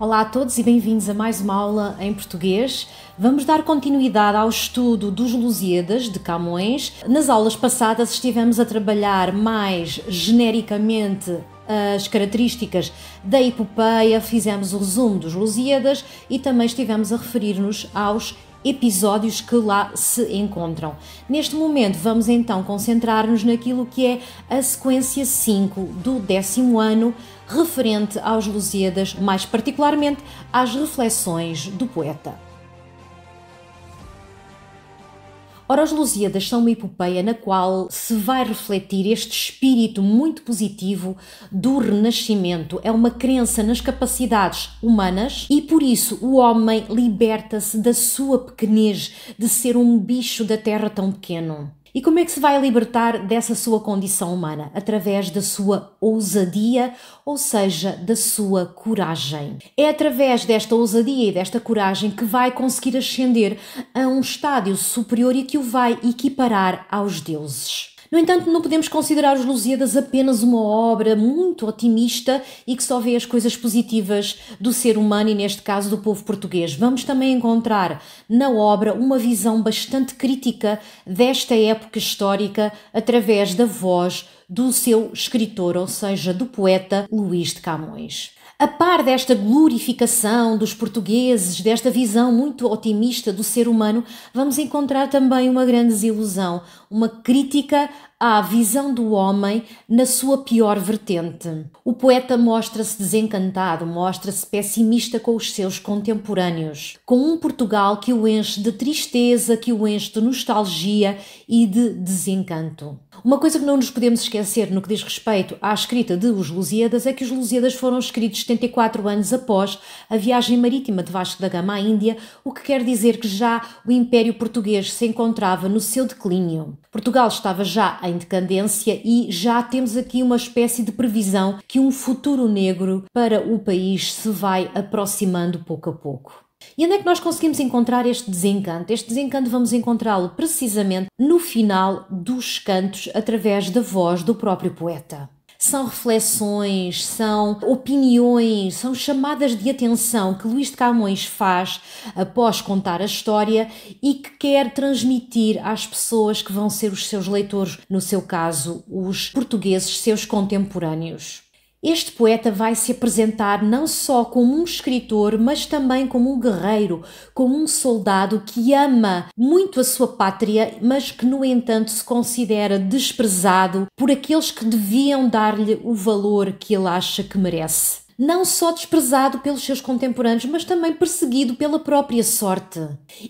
Olá a todos e bem-vindos a mais uma aula em português. Vamos dar continuidade ao estudo dos Lusíadas de Camões. Nas aulas passadas estivemos a trabalhar mais genericamente as características da epopeia, fizemos o resumo dos Lusíadas e também estivemos a referir-nos aos episódios que lá se encontram. Neste momento vamos então concentrar-nos naquilo que é a sequência 5 do 10º ano, referente aos Lusíadas, mais particularmente às reflexões do poeta. Ora, os Lusíadas são uma epopeia na qual se vai refletir este espírito muito positivo do Renascimento. É uma crença nas capacidades humanas e, por isso, o homem liberta-se da sua pequenez, de ser um bicho da terra tão pequeno. E como é que se vai libertar dessa sua condição humana? Através da sua ousadia, ou seja, da sua coragem. É através desta ousadia e desta coragem que vai conseguir ascender a um estádio superior e que o vai equiparar aos deuses. No entanto, não podemos considerar os Lusíadas apenas uma obra muito otimista e que só vê as coisas positivas do ser humano e, neste caso, do povo português. Vamos também encontrar na obra uma visão bastante crítica desta época histórica através da voz do seu escritor, ou seja, do poeta Luís de Camões. A par desta glorificação dos portugueses, desta visão muito otimista do ser humano, vamos encontrar também uma grande desilusão, uma crítica à visão do homem na sua pior vertente. O poeta mostra-se desencantado, mostra-se pessimista com os seus contemporâneos, com um Portugal que o enche de tristeza, que o enche de nostalgia e de desencanto. Uma coisa que não nos podemos esquecer no que diz respeito à escrita de Os Lusíadas é que os Lusíadas foram escritos 74 anos após a viagem marítima de Vasco da Gama à Índia, o que quer dizer que já o Império Português se encontrava no seu declínio. Portugal estava já em decadência e já temos aqui uma espécie de previsão que um futuro negro para o país se vai aproximando pouco a pouco. E onde é que nós conseguimos encontrar este desencanto? Este desencanto vamos encontrá-lo precisamente no final dos cantos, através da voz do próprio poeta. São reflexões, são opiniões, são chamadas de atenção que Luís de Camões faz após contar a história e que quer transmitir às pessoas que vão ser os seus leitores, no seu caso, os portugueses, seus contemporâneos. Este poeta vai se apresentar não só como um escritor, mas também como um guerreiro, como um soldado que ama muito a sua pátria, mas que, no entanto, se considera desprezado por aqueles que deviam dar-lhe o valor que ele acha que merece. Não só desprezado pelos seus contemporâneos, mas também perseguido pela própria sorte.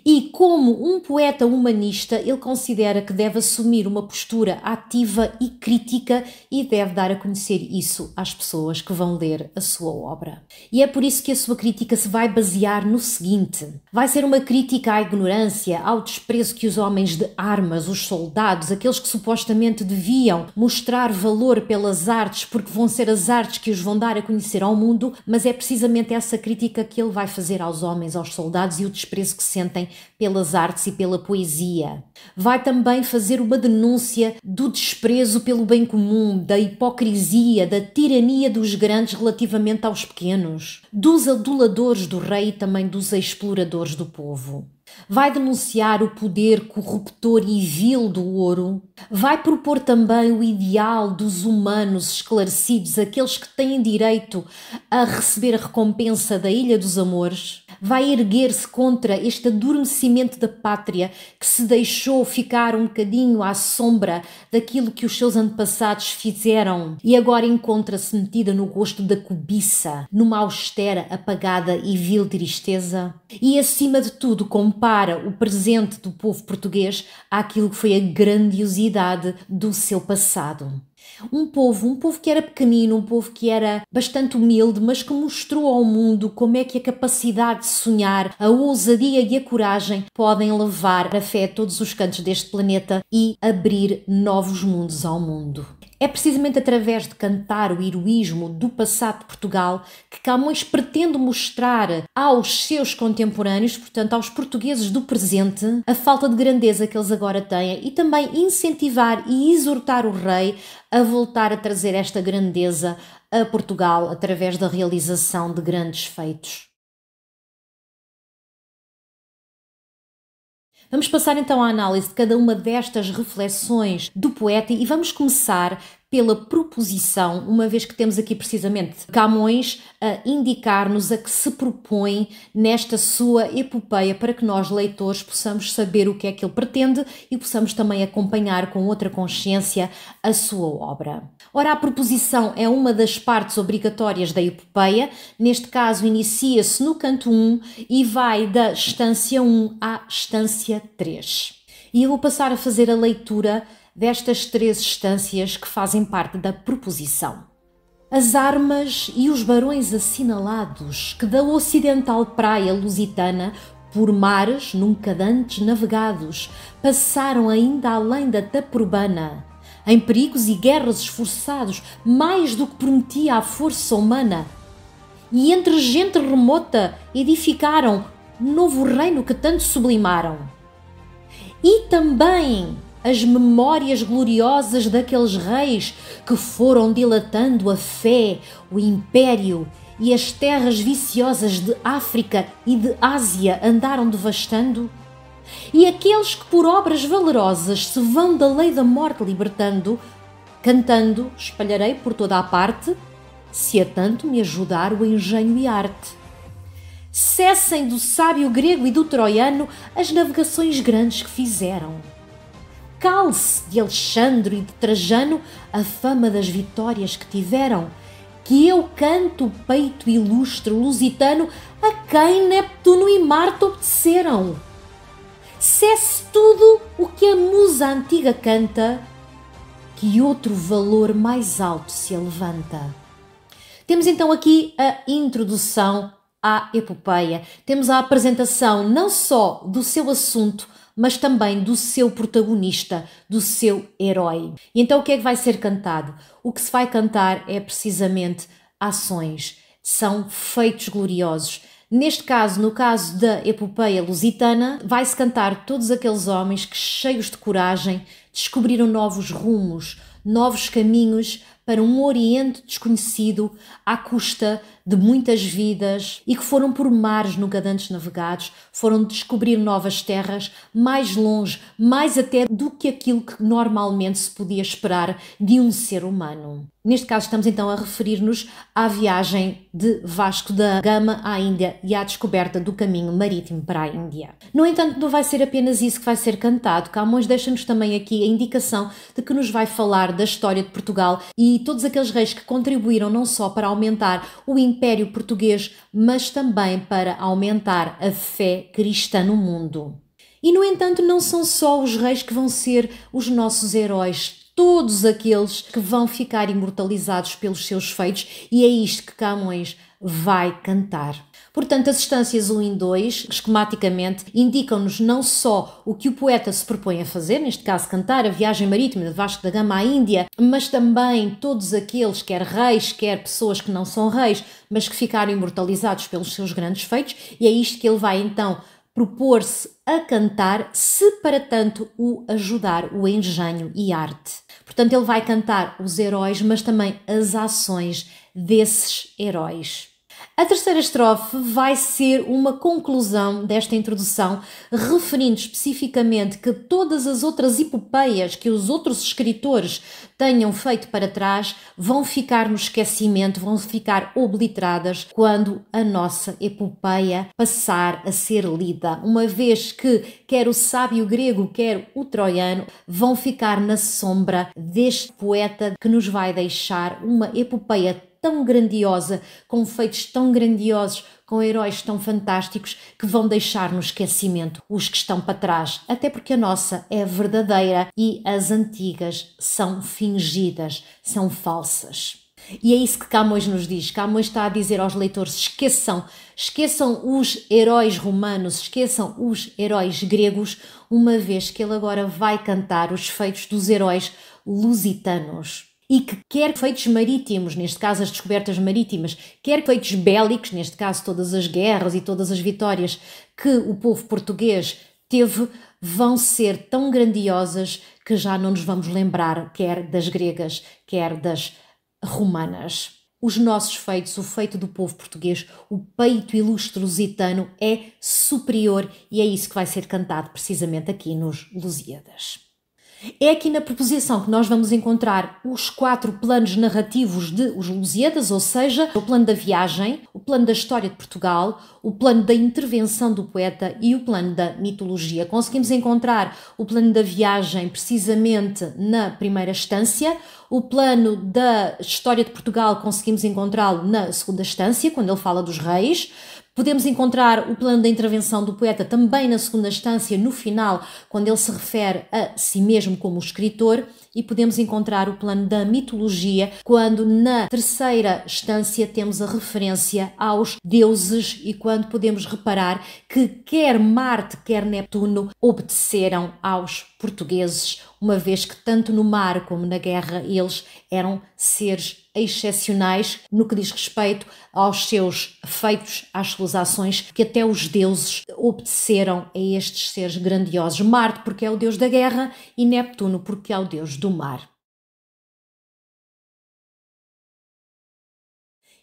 E como um poeta humanista, ele considera que deve assumir uma postura ativa e crítica e deve dar a conhecer isso às pessoas que vão ler a sua obra. E é por isso que a sua crítica se vai basear no seguinte: vai ser uma crítica à ignorância, ao desprezo que os homens de armas, os soldados, aqueles que supostamente deviam mostrar valor pelas artes, porque vão ser as artes que os vão dar a conhecer ao mundo, mas é precisamente essa crítica que ele vai fazer aos homens, aos soldados e o desprezo que sentem pelas artes e pela poesia. Vai também fazer uma denúncia do desprezo pelo bem comum, da hipocrisia, da tirania dos grandes relativamente aos pequenos, dos aduladores do rei e também dos exploradores do povo. Vai denunciar o poder corruptor e vil do ouro. Vai propor também o ideal dos humanos esclarecidos, aqueles que têm direito a receber a recompensa da Ilha dos Amores. Vai erguer-se contra este adormecimento da pátria que se deixou ficar um bocadinho à sombra daquilo que os seus antepassados fizeram e agora encontra-se metida no gosto da cobiça, numa austera, apagada e vil tristeza. E, acima de tudo, compara o presente do povo português àquilo que foi a grandiosidade do seu passado. Um povo que era pequenino, um povo que era bastante humilde, mas que mostrou ao mundo como é que a capacidade de sonhar, a ousadia e a coragem podem levar a fé a todos os cantos deste planeta e abrir novos mundos ao mundo. É precisamente através de cantar o heroísmo do passado de Portugal que Camões pretende mostrar aos seus contemporâneos, portanto aos portugueses do presente, a falta de grandeza que eles agora têm e também incentivar e exortar o rei a voltar a trazer esta grandeza a Portugal através da realização de grandes feitos. Vamos passar então à análise de cada uma destas reflexões do poeta e vamos começar pela proposição, uma vez que temos aqui precisamente Camões a indicar-nos a que se propõe nesta sua epopeia para que nós, leitores, possamos saber o que é que ele pretende e possamos também acompanhar com outra consciência a sua obra. Ora, a proposição é uma das partes obrigatórias da epopeia, neste caso inicia-se no canto 1 e vai da estância 1 à estância 3. E eu vou passar a fazer a leitura destas 3 estâncias que fazem parte da proposição. As armas e os barões assinalados que da ocidental praia lusitana, por mares nunca dantes navegados, passaram ainda além da Taprobana, em perigos e guerras esforçados, mais do que prometia a força humana, e entre gente remota edificaram novo reino que tanto sublimaram. E também as memórias gloriosas daqueles reis que foram dilatando a fé, o império e as terras viciosas de África e de Ásia andaram devastando, e aqueles que por obras valerosas se vão da lei da morte libertando, cantando espalharei por toda a parte, se a tanto me ajudar o engenho e arte. Cessem do sábio grego e do troiano as navegações grandes que fizeram. Cale-se de Alexandre e de Trajano a fama das vitórias que tiveram, que eu canto o peito ilustre lusitano a quem Neptuno e Marte obedeceram. Cesse tudo o que a musa antiga canta, que outro valor mais alto se levanta. Temos então aqui a introdução à epopeia. Temos a apresentação não só do seu assunto, mas também do seu protagonista, do seu herói. E então o que é que vai ser cantado? O que se vai cantar é precisamente ações, são feitos gloriosos. Neste caso, no caso da epopeia lusitana, vai-se cantar todos aqueles homens que, cheios de coragem, descobriram novos rumos, novos caminhos para um Oriente desconhecido à custa de muitas vidas e que foram por mares nunca antes navegados, foram descobrir novas terras mais longe, mais até do que aquilo que normalmente se podia esperar de um ser humano. Neste caso estamos então a referir-nos à viagem de Vasco da Gama à Índia e à descoberta do caminho marítimo para a Índia. No entanto, não vai ser apenas isso que vai ser cantado. Camões deixa-nos também aqui a indicação de que nos vai falar da história de Portugal e todos aqueles reis que contribuíram não só para aumentar o Império Português, mas também para aumentar a fé cristã no mundo. E, no entanto, não são só os reis que vão ser os nossos heróis, todos aqueles que vão ficar imortalizados pelos seus feitos, e é isto que Camões vai cantar. Portanto, as estâncias 1 e 2, esquematicamente, indicam-nos não só o que o poeta se propõe a fazer, neste caso cantar a viagem marítima de Vasco da Gama à Índia, mas também todos aqueles, quer reis, quer pessoas que não são reis, mas que ficaram imortalizados pelos seus grandes feitos, e é isto que ele vai então propor-se a cantar, se para tanto o ajudar o engenho e arte. Portanto, ele vai cantar os heróis, mas também as ações desses heróis. A terceira estrofe vai ser uma conclusão desta introdução, referindo especificamente que todas as outras epopeias que os outros escritores tenham feito para trás vão ficar no esquecimento, vão ficar obliteradas quando a nossa epopeia passar a ser lida, uma vez que quer o sábio grego, quer o troiano, vão ficar na sombra deste poeta que nos vai deixar uma epopeia tão grandiosa, com feitos tão grandiosos, com heróis tão fantásticos que vão deixar no esquecimento os que estão para trás, até porque a nossa é verdadeira e as antigas são fingidas, são falsas. E é isso que Camões nos diz. Camões está a dizer aos leitores: esqueçam os heróis romanos, esqueçam os heróis gregos, uma vez que ele agora vai cantar os feitos dos heróis lusitanos. e que quer feitos marítimos, neste caso as descobertas marítimas, quer feitos bélicos, neste caso todas as guerras e todas as vitórias que o povo português teve, vão ser tão grandiosas que já não nos vamos lembrar quer das gregas, quer das romanas. Os nossos feitos, o feito do povo português, o peito ilustre lusitano é superior e é isso que vai ser cantado precisamente aqui nos Lusíadas. É aqui na proposição que nós vamos encontrar os 4 planos narrativos de Os Lusíadas, ou seja, o plano da viagem, o plano da história de Portugal, o plano da intervenção do poeta e o plano da mitologia. Conseguimos encontrar o plano da viagem precisamente na primeira estância, o plano da história de Portugal conseguimos encontrá-lo na segunda estância, quando ele fala dos reis. Podemos encontrar o plano da intervenção do poeta também na segunda instância, no final, quando ele se refere a si mesmo como escritor, e podemos encontrar o plano da mitologia, quando na terceira instância temos a referência aos deuses e quando podemos reparar que quer Marte, quer Neptuno obedeceram aos portugueses, uma vez que tanto no mar como na guerra eles eram seres excepcionais no que diz respeito aos seus feitos, às suas ações, que até os deuses obedeceram a estes seres grandiosos. Marte porque é o deus da guerra e Neptuno porque é o deus do mar.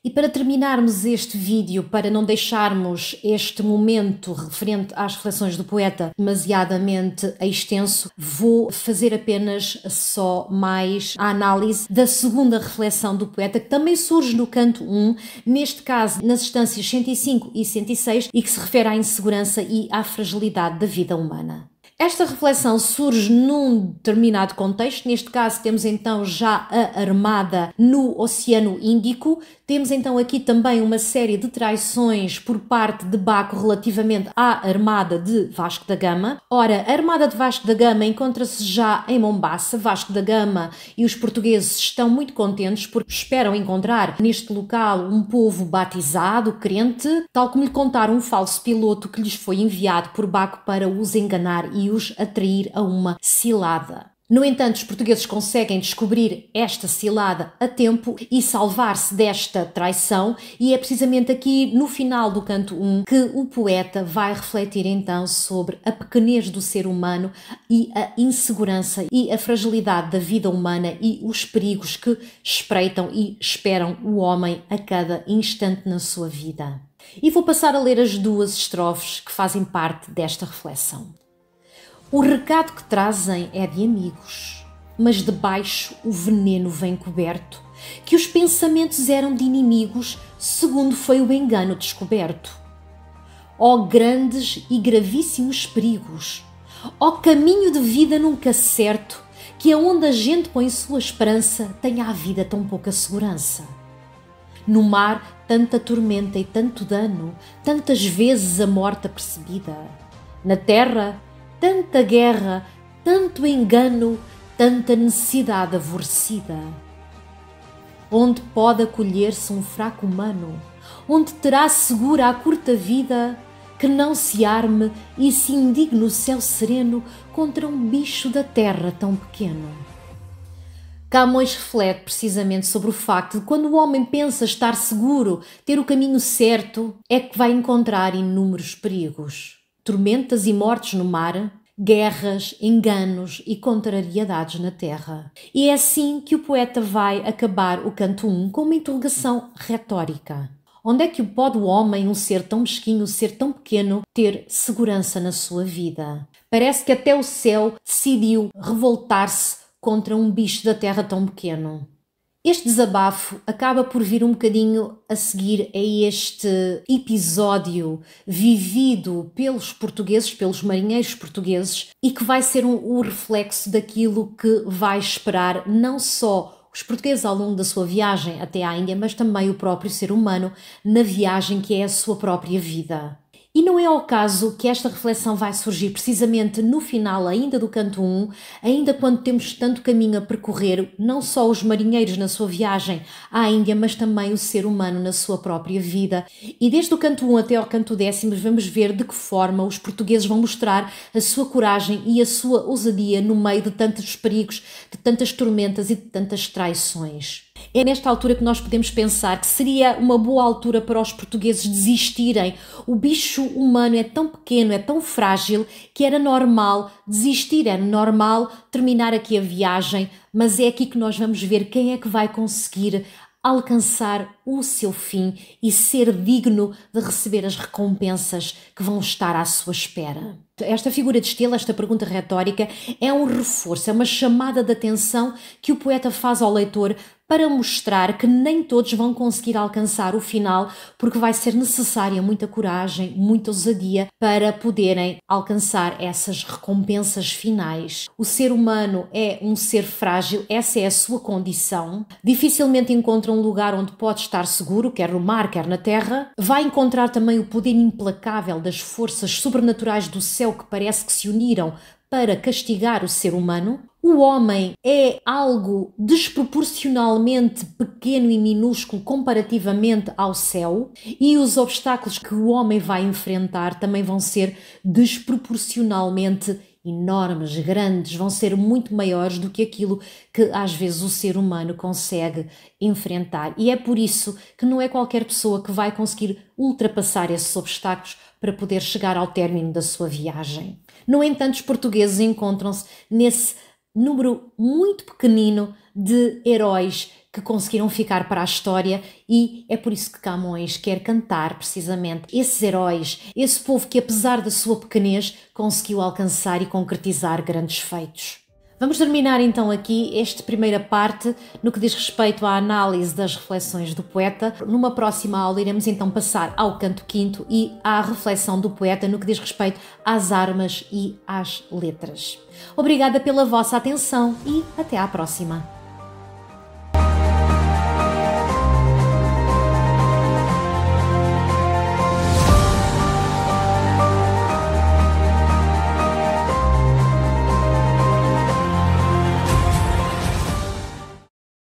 E para terminarmos este vídeo, para não deixarmos este momento referente às reflexões do poeta demasiadamente extenso, vou fazer apenas só mais a análise da segunda reflexão do poeta, que também surge no canto 1, neste caso nas instâncias 105 e 106, e que se refere à insegurança e à fragilidade da vida humana. Esta reflexão surge num determinado contexto, neste caso temos então já a armada no Oceano Índico, temos então aqui também uma série de traições por parte de Baco relativamente à armada de Vasco da Gama. Ora, a armada de Vasco da Gama encontra-se já em Mombaça. Vasco da Gama e os portugueses estão muito contentes porque esperam encontrar neste local um povo batizado, crente, tal como lhe contaram um falso piloto que lhes foi enviado por Baco para os enganar e os atrair a uma cilada. No entanto, os portugueses conseguem descobrir esta cilada a tempo e salvar-se desta traição, e é precisamente aqui no final do canto 1 que o poeta vai refletir então sobre a pequenez do ser humano e a insegurança e a fragilidade da vida humana e os perigos que espreitam e esperam o homem a cada instante na sua vida. E vou passar a ler as 2 estrofes que fazem parte desta reflexão. O recado que trazem é de amigos, mas debaixo o veneno vem coberto, que os pensamentos eram de inimigos, segundo foi o engano descoberto. Ó grandes e gravíssimos perigos, ó caminho de vida nunca certo, que aonde a gente põe sua esperança tenha a vida tão pouca segurança. No mar tanta tormenta e tanto dano, tantas vezes a morte apercebida. Na terra tanta guerra, tanto engano, tanta necessidade aborrecida. Onde pode acolher-se um fraco humano? Onde terá segura a curta vida? Que não se arme e se indigne o céu sereno contra um bicho da terra tão pequeno. Camões reflete precisamente sobre o facto de quando o homem pensa estar seguro, ter o caminho certo, é que vai encontrar inúmeros perigos. Tormentas e mortes no mar, guerras, enganos e contrariedades na terra. E é assim que o poeta vai acabar o canto 1 com uma interrogação retórica. Onde é que pode o homem, um ser tão mesquinho, um ser tão pequeno, ter segurança na sua vida? Parece que até o céu decidiu revoltar-se contra um bicho da terra tão pequeno. Este desabafo acaba por vir um bocadinho a seguir a este episódio vivido pelos portugueses, pelos marinheiros portugueses, e que vai ser o reflexo daquilo que vai esperar não só os portugueses ao longo da sua viagem até à Índia, mas também o próprio ser humano na viagem que é a sua própria vida. E não é ao caso que esta reflexão vai surgir precisamente no final ainda do canto 1, ainda quando temos tanto caminho a percorrer, não só os marinheiros na sua viagem à Índia, mas também o ser humano na sua própria vida. E desde o canto 1 até ao canto 10 vamos ver de que forma os portugueses vão mostrar a sua coragem e a sua ousadia no meio de tantos perigos, de tantas tormentas e de tantas traições. É nesta altura que nós podemos pensar que seria uma boa altura para os portugueses desistirem. O bicho humano é tão pequeno, é tão frágil, que era normal desistir, era normal terminar aqui a viagem, mas é aqui que nós vamos ver quem é que vai conseguir alcançar o seu fim e ser digno de receber as recompensas que vão estar à sua espera. Esta figura de Estela, esta pergunta retórica, é um reforço, é uma chamada de atenção que o poeta faz ao leitor para mostrar que nem todos vão conseguir alcançar o final, porque vai ser necessária muita coragem, muita ousadia para poderem alcançar essas recompensas finais. O ser humano é um ser frágil, essa é a sua condição. Dificilmente encontra um lugar onde pode estar seguro, quer no mar, quer na terra. Vai encontrar também o poder implacável das forças sobrenaturais do céu que parece que se uniram para castigar o ser humano. O homem é algo desproporcionalmente pequeno e minúsculo comparativamente ao céu, e os obstáculos que o homem vai enfrentar também vão ser desproporcionalmente enormes, grandes, vão ser muito maiores do que aquilo que às vezes o ser humano consegue enfrentar. E é por isso que não é qualquer pessoa que vai conseguir ultrapassar esses obstáculos para poder chegar ao término da sua viagem. No entanto, os portugueses encontram-se nesse número muito pequenino de heróis que conseguiram ficar para a história, e é por isso que Camões quer cantar precisamente esses heróis, esse povo que apesar da sua pequenez conseguiu alcançar e concretizar grandes feitos. Vamos terminar então aqui esta primeira parte no que diz respeito à análise das reflexões do poeta. Numa próxima aula iremos então passar ao canto 5º e à reflexão do poeta no que diz respeito às armas e às letras. Obrigada pela vossa atenção e até à próxima.